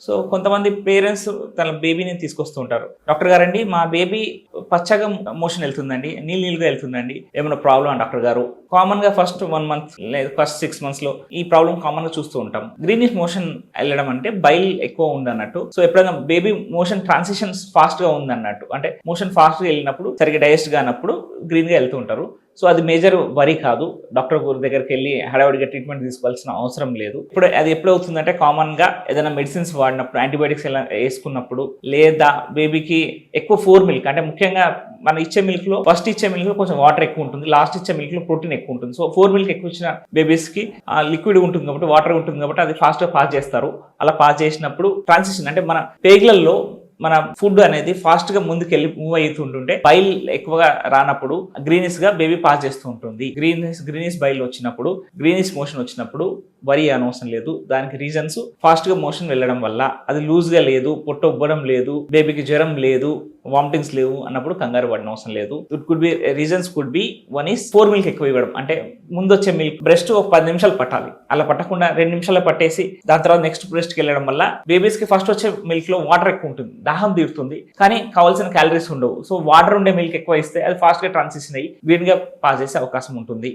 So కొంతమంది parents తన బేబీని తీసుకొస్తూ ఉంటారు. డాక్టర్ గారండి మా బేబీ పచ్చగా మోషన్ వెళ్తుందండి, నీళ్ళుగా వెళ్తుందండి, ఏమైనా ప్రాబ్లం అండి డాక్టర్ గారు? కామన్ గా ఫస్ట్ 1 month లేదా ఫస్ట్ 6 months లో ఈ ప్రాబ్లం కామన్ గా చూస్తూ ఉంటాం. గ్రీనిష్ మోషన్ వెళ్ళడం అంటే బైల్ ఎక్కువ ఉంది అన్నట్టు. సో ఎప్పుడైనా బేబీ మోషన్ ట్రాన్సిషన్స్ ఫాస్ట్ గా ఉంది అన్నట్టు, అంటే మోషన్ ఫాస్ట్ గా వెళ్ళినప్పుడు సరిగ్గా డైజెస్ట్ కానప్పుడు గ్రీన్ గా వెళ్తూ ఉంటారు. సో అది మేజర్ వరీ కాదు, డాక్టర్ దగ్గరికి వెళ్ళి హడావుడిగా ట్రీట్మెంట్ తీసుకోవాల్సిన అవసరం లేదు. ఇప్పుడు అది ఎప్పుడు అవుతుందంటే కామన్ గా ఏదైనా మెడిసిన్స్ వాడినప్పుడు, యాంటీబయాటిక్స్ ఎలా వేసుకున్నప్పుడు, లేదా బేబీకి ఎక్కువ 4 milk అంటే ముఖ్యంగా మనం ఇచ్చే మిల్క్ లో ఫస్ట్ ఇచ్చే మిల్క్ లో కొంచెం వాటర్ ఎక్కువ ఉంటుంది, లాస్ట్ ఇచ్చే మిల్క్ లో ప్రోటీన్ ఎక్కువ ఉంటుంది. సో 4 milk ఎక్కువ ఇచ్చిన బేబీస్ కి లిక్విడ్ ఉంటుంది కాబట్టి, వాటర్ ఉంటుంది కాబట్టి అది ఫాస్ట్ గా పాస్ చేస్తారు. అలా పాస్ చేసినప్పుడు ట్రాన్సిషన్ అంటే మన పేగులలో మన ఫుడ్ అనేది ఫాస్ట్ గా ముందుకెళ్ళి మూవ్ అవుతుంటుంటే బైల్ ఎక్కువగా రానప్పుడు గ్రీనిష్ గా బేబీ పాస్ చేస్తూ ఉంటుంది. గ్రీనిష్ బైల్ వచ్చినప్పుడు, గ్రీనిష్ మోషన్ వచ్చినప్పుడు వరి అనవసరం లేదు. దానికి రీజన్స్ ఫాస్ట్ గా మోషన్ వెళ్ళడం వల్ల, అది లూజ్ గా లేదు, పొట్ట ఉబ్బడం లేదు, బేబీకి జ్వరం లేదు, వామిటింగ్స్ లేవు అన్నప్పుడు కంగారు పడిన అవసరం లేదు. It could be reasons could be one is 4 milk ఎక్కువ ఇవ్వడం, అంటే ముందు వచ్చే మిల్క్ బ్రెస్ట్ ఒక 10 నిమిషాలు పట్టాలి, అలా పట్టకుండా 2 నిమిషాలు పట్టేసి దాని తర్వాత నెక్స్ట్ బ్రెస్ట్ కి వెళ్ళడం వల్ల బేబీస్ కి ఫస్ట్ వచ్చే మిల్క్ లో వాటర్ ఎక్కువ ఉంటుంది, దాహం తీరుతుంది, కానీ కావాల్సిన క్యాలరీస్ ఉండవు. సో వాటర్ ఉండే మిల్క్ ఎక్కువ ఇస్తే అది ఫాస్ట్ గా ట్రాన్సిషన్ అయ్యి గ్రీన్ గా పాస్ చేసే అవకాశం ఉంటుంది.